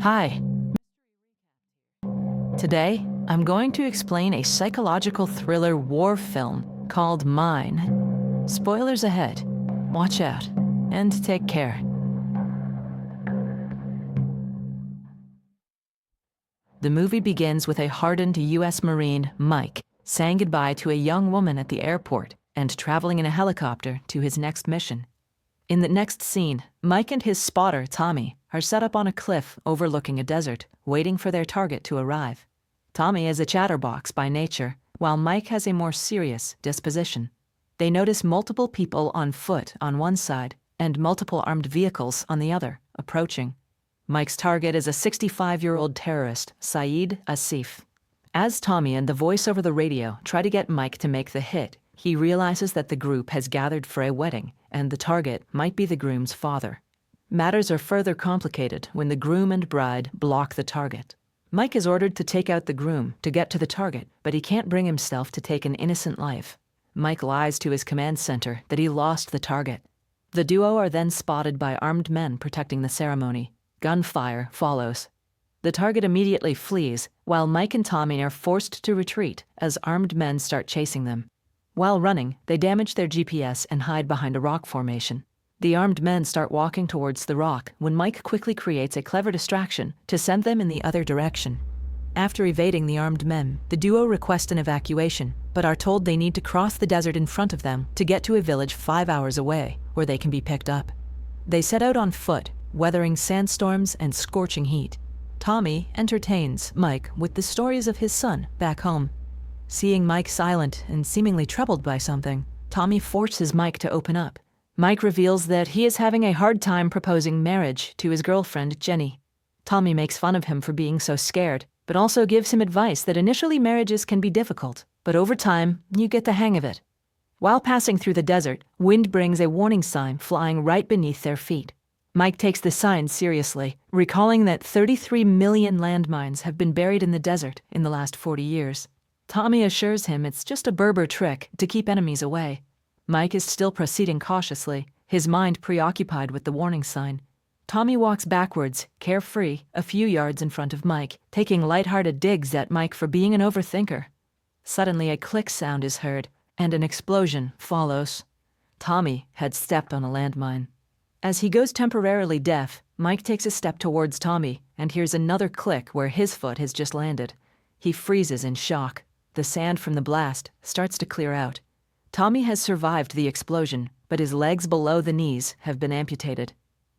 Hi. Today, I'm going to explain a psychological thriller war film called Mine. Spoilers ahead. Watch out and take care. The movie begins with a hardened U.S. Marine, Mike, saying goodbye to a young woman at the airport and traveling in a helicopter to his next mission. In the next scene, Mike and his spotter, Tommy, are set up on a cliff overlooking a desert, waiting for their target to arrive. Tommy is a chatterbox by nature, while Mike has a more serious disposition. They notice multiple people on foot on one side and multiple armed vehicles on the other, approaching. Mike's target is a 65-year-old terrorist, Saeed Asif. As Tommy and the voice over the radio try to get Mike to make the hit, he realizes that the group has gathered for a wedding, and the target might be the groom's father. Matters are further complicated when the groom and bride block the target. Mike is ordered to take out the groom to get to the target, but he can't bring himself to take an innocent life. Mike lies to his command center that he lost the target. The duo are then spotted by armed men protecting the ceremony. Gunfire follows. The target immediately flees, while Mike and Tommy are forced to retreat as armed men start chasing them. While running, they damage their GPS and hide behind a rock formation. The armed men start walking towards the rock when Mike quickly creates a clever distraction to send them in the other direction. After evading the armed men, the duo request an evacuation, but are told they need to cross the desert in front of them to get to a village 5 hours away, where they can be picked up. They set out on foot, weathering sandstorms and scorching heat. Tommy entertains Mike with the stories of his son back home. Seeing Mike silent and seemingly troubled by something, Tommy forces Mike to open up. Mike reveals that he is having a hard time proposing marriage to his girlfriend, Jenny. Tommy makes fun of him for being so scared, but also gives him advice that initially marriages can be difficult, but over time, you get the hang of it. While passing through the desert, wind brings a warning sign flying right beneath their feet. Mike takes the sign seriously, recalling that 33 million landmines have been buried in the desert in the last 40 years. Tommy assures him it's just a Berber trick to keep enemies away. Mike is still proceeding cautiously, his mind preoccupied with the warning sign. Tommy walks backwards, carefree, a few yards in front of Mike, taking lighthearted digs at Mike for being an overthinker. Suddenly a click sound is heard, and an explosion follows. Tommy had stepped on a landmine. As he goes temporarily deaf, Mike takes a step towards Tommy and hears another click where his foot has just landed. He freezes in shock. The sand from the blast starts to clear out. Tommy has survived the explosion, but his legs below the knees have been amputated.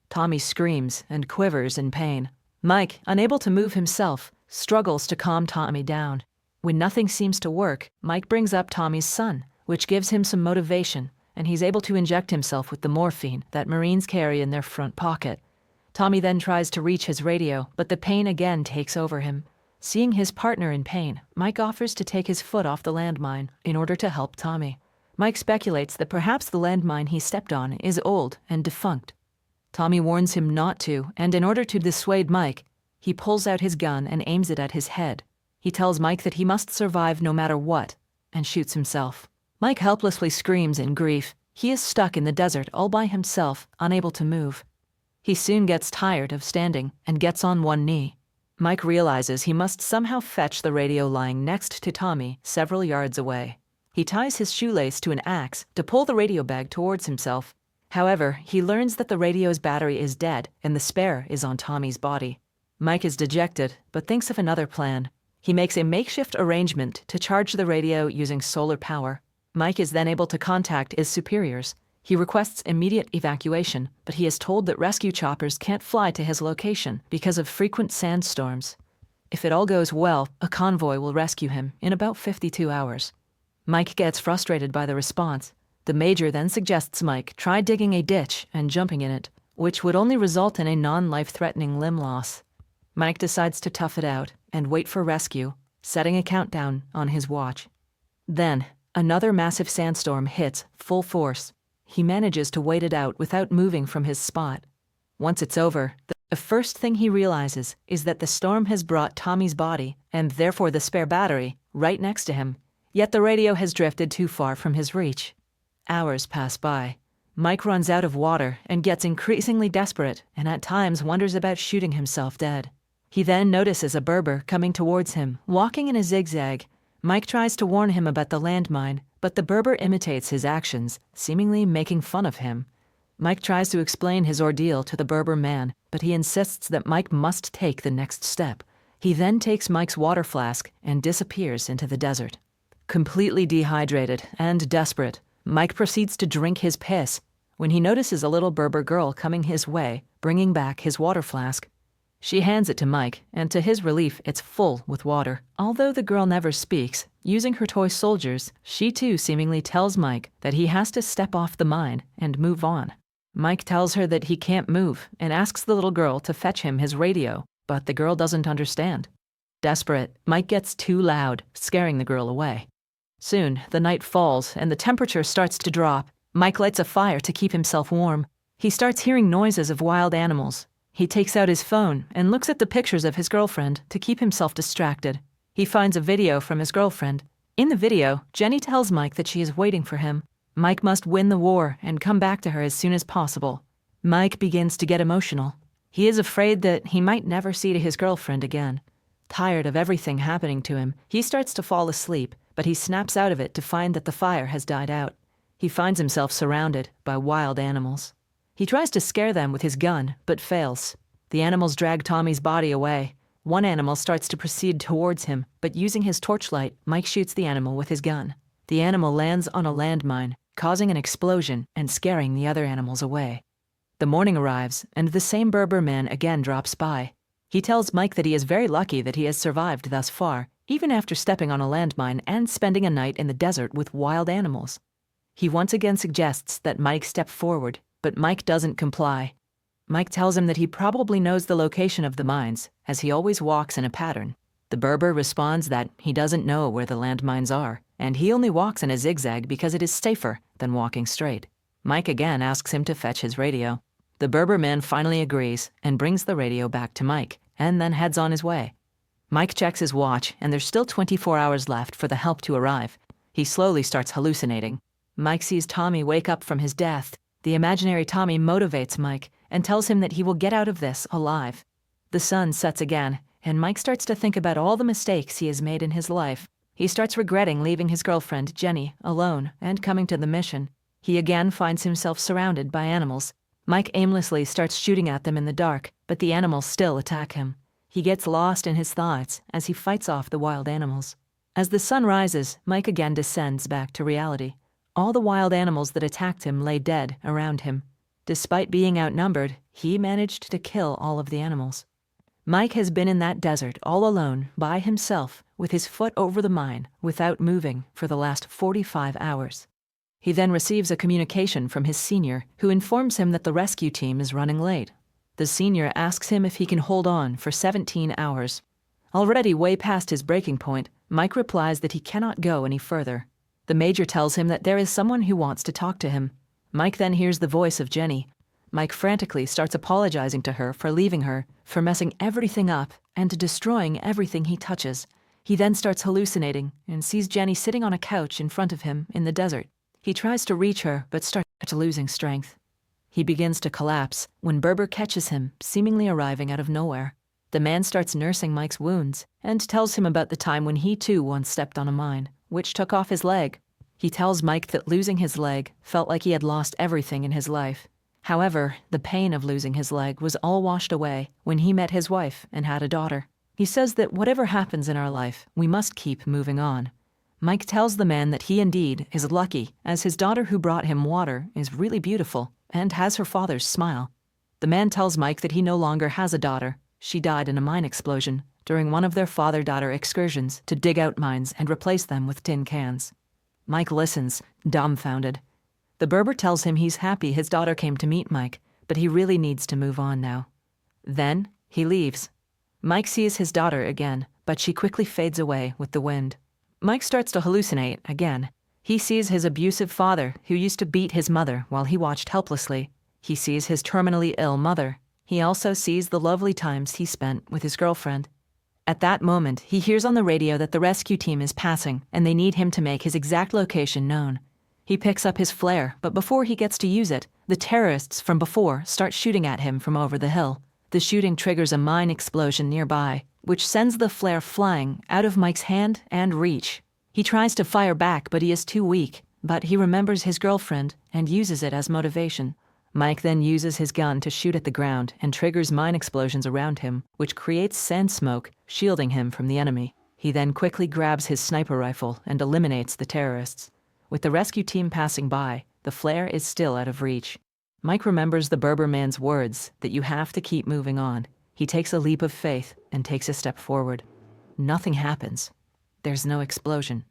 Tommy screams and quivers in pain. Mike, unable to move himself, struggles to calm Tommy down. When nothing seems to work, Mike brings up Tommy's son, which gives him some motivation, and he's able to inject himself with the morphine that Marines carry in their front pocket. Tommy then tries to reach his radio, but the pain again takes over him. Seeing his partner in pain, Mike offers to take his foot off the landmine in order to help Tommy. Mike speculates that perhaps the landmine he stepped on is old and defunct. Tommy warns him not to, and in order to dissuade Mike, he pulls out his gun and aims it at his head. He tells Mike that he must survive no matter what, and shoots himself. Mike helplessly screams in grief. He is stuck in the desert all by himself, unable to move. He soon gets tired of standing and gets on one knee. Mike realizes he must somehow fetch the radio lying next to Tommy several yards away. He ties his shoelace to an axe to pull the radio bag towards himself. However, he learns that the radio's battery is dead and the spare is on Tommy's body. Mike is dejected, but thinks of another plan. He makes a makeshift arrangement to charge the radio using solar power. Mike is then able to contact his superiors. He requests immediate evacuation, but he is told that rescue choppers can't fly to his location because of frequent sandstorms. If it all goes well, a convoy will rescue him in about 52 hours. Mike gets frustrated by the response. The major then suggests Mike try digging a ditch and jumping in it, which would only result in a non-life-threatening limb loss. Mike decides to tough it out and wait for rescue, setting a countdown on his watch. Then, another massive sandstorm hits full force. He manages to wait it out without moving from his spot. Once it's over, the first thing he realizes is that the storm has brought Tommy's body, and therefore the spare battery, right next to him. Yet the radio has drifted too far from his reach. Hours pass by. Mike runs out of water and gets increasingly desperate and at times wonders about shooting himself dead. He then notices a Berber coming towards him, walking in a zigzag. Mike tries to warn him about the landmine, but the Berber imitates his actions, seemingly making fun of him. Mike tries to explain his ordeal to the Berber man, but he insists that Mike must take the next step. He then takes Mike's water flask and disappears into the desert. Completely dehydrated and desperate, Mike proceeds to drink his piss when he notices a little Berber girl coming his way, bringing back his water flask. She hands it to Mike, and to his relief, it's full with water. Although the girl never speaks, using her toy soldiers, she too seemingly tells Mike that he has to step off the mine and move on. Mike tells her that he can't move and asks the little girl to fetch him his radio, but the girl doesn't understand. Desperate, Mike gets too loud, scaring the girl away. Soon, the night falls and the temperature starts to drop. Mike lights a fire to keep himself warm. He starts hearing noises of wild animals. He takes out his phone and looks at the pictures of his girlfriend to keep himself distracted. He finds a video from his girlfriend. In the video, Jenny tells Mike that she is waiting for him. Mike must win the war and come back to her as soon as possible. Mike begins to get emotional. He is afraid that he might never see his girlfriend again. Tired of everything happening to him, he starts to fall asleep, but he snaps out of it to find that the fire has died out. He finds himself surrounded by wild animals. He tries to scare them with his gun, but fails. The animals drag Tommy's body away. One animal starts to proceed towards him, but using his torchlight, Mike shoots the animal with his gun. The animal lands on a landmine, causing an explosion and scaring the other animals away. The morning arrives, and the same Berber man again drops by. He tells Mike that he is very lucky that he has survived thus far, even after stepping on a landmine and spending a night in the desert with wild animals. He once again suggests that Mike step forward, but Mike doesn't comply. Mike tells him that he probably knows the location of the mines, as he always walks in a pattern. The Berber responds that he doesn't know where the landmines are, and he only walks in a zigzag because it is safer than walking straight. Mike again asks him to fetch his radio. The Berber man finally agrees and brings the radio back to Mike, and then heads on his way. Mike checks his watch, and there's still 24 hours left for the help to arrive. He slowly starts hallucinating. Mike sees Tommy wake up from his death. The imaginary Tommy motivates Mike and tells him that he will get out of this alive. The sun sets again, and Mike starts to think about all the mistakes he has made in his life. He starts regretting leaving his girlfriend, Jenny, alone and coming to the mission. He again finds himself surrounded by animals. Mike aimlessly starts shooting at them in the dark, but the animals still attack him. He gets lost in his thoughts as he fights off the wild animals. As the sun rises, Mike again descends back to reality. All the wild animals that attacked him lay dead around him. Despite being outnumbered, he managed to kill all of the animals. Mike has been in that desert all alone, by himself, with his foot over the mine, without moving for the last 45 hours. He then receives a communication from his senior, who informs him that the rescue team is running late. The senior asks him if he can hold on for 17 hours. Already way past his breaking point, Mike replies that he cannot go any further. The major tells him that there is someone who wants to talk to him. Mike then hears the voice of Jenny. Mike frantically starts apologizing to her for leaving her, for messing everything up, and destroying everything he touches. He then starts hallucinating and sees Jenny sitting on a couch in front of him in the desert. He tries to reach her, but starts losing strength. He begins to collapse when Berber catches him, seemingly arriving out of nowhere. The man starts nursing Mike's wounds and tells him about the time when he too once stepped on a mine, which took off his leg. He tells Mike that losing his leg felt like he had lost everything in his life. However, the pain of losing his leg was all washed away when he met his wife and had a daughter. He says that whatever happens in our life, we must keep moving on. Mike tells the man that he indeed is lucky, as his daughter who brought him water is really beautiful and has her father's smile. The man tells Mike that he no longer has a daughter. She died in a mine explosion during one of their father-daughter excursions to dig out mines and replace them with tin cans. Mike listens, dumbfounded. The Berber tells him he's happy his daughter came to meet Mike, but he really needs to move on now. Then he leaves. Mike sees his daughter again, but she quickly fades away with the wind. Mike starts to hallucinate again. He sees his abusive father, who used to beat his mother while he watched helplessly. He sees his terminally ill mother. He also sees the lovely times he spent with his girlfriend. At that moment, he hears on the radio that the rescue team is passing, and they need him to make his exact location known. He picks up his flare, but before he gets to use it, the terrorists from before start shooting at him from over the hill. The shooting triggers a mine explosion nearby, which sends the flare flying out of Mike's hand and reach. He tries to fire back, but he is too weak, but he remembers his girlfriend and uses it as motivation. Mike then uses his gun to shoot at the ground and triggers mine explosions around him, which creates sand smoke, shielding him from the enemy. He then quickly grabs his sniper rifle and eliminates the terrorists. With the rescue team passing by, the flare is still out of reach. Mike remembers the Berber man's words that you have to keep moving on. He takes a leap of faith and takes a step forward. Nothing happens. There's no explosion.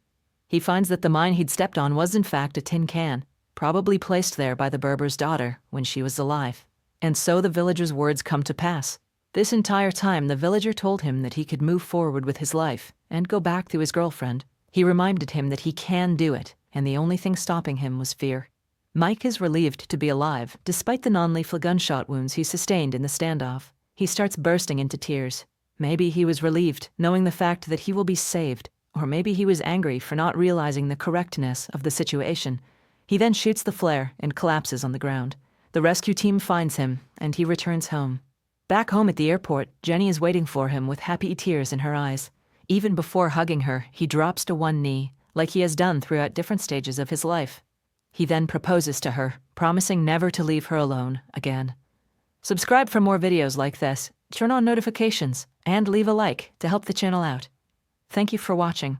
He finds that the mine he'd stepped on was in fact a tin can, probably placed there by the Berber's daughter when she was alive. And so the villager's words come to pass. This entire time, the villager told him that he could move forward with his life and go back to his girlfriend. He reminded him that he can do it, and the only thing stopping him was fear. Mike is relieved to be alive, despite the non-lethal gunshot wounds he sustained in the standoff. He starts bursting into tears. Maybe he was relieved, knowing the fact that he will be saved, or maybe he was angry for not realizing the correctness of the situation. He then shoots the flare and collapses on the ground. The rescue team finds him, and he returns home. Back home at the airport, Jenny is waiting for him with happy tears in her eyes. Even before hugging her, he drops to one knee, like he has done throughout different stages of his life. He then proposes to her, promising never to leave her alone again. Subscribe for more videos like this, turn on notifications, and leave a like to help the channel out. Thank you for watching.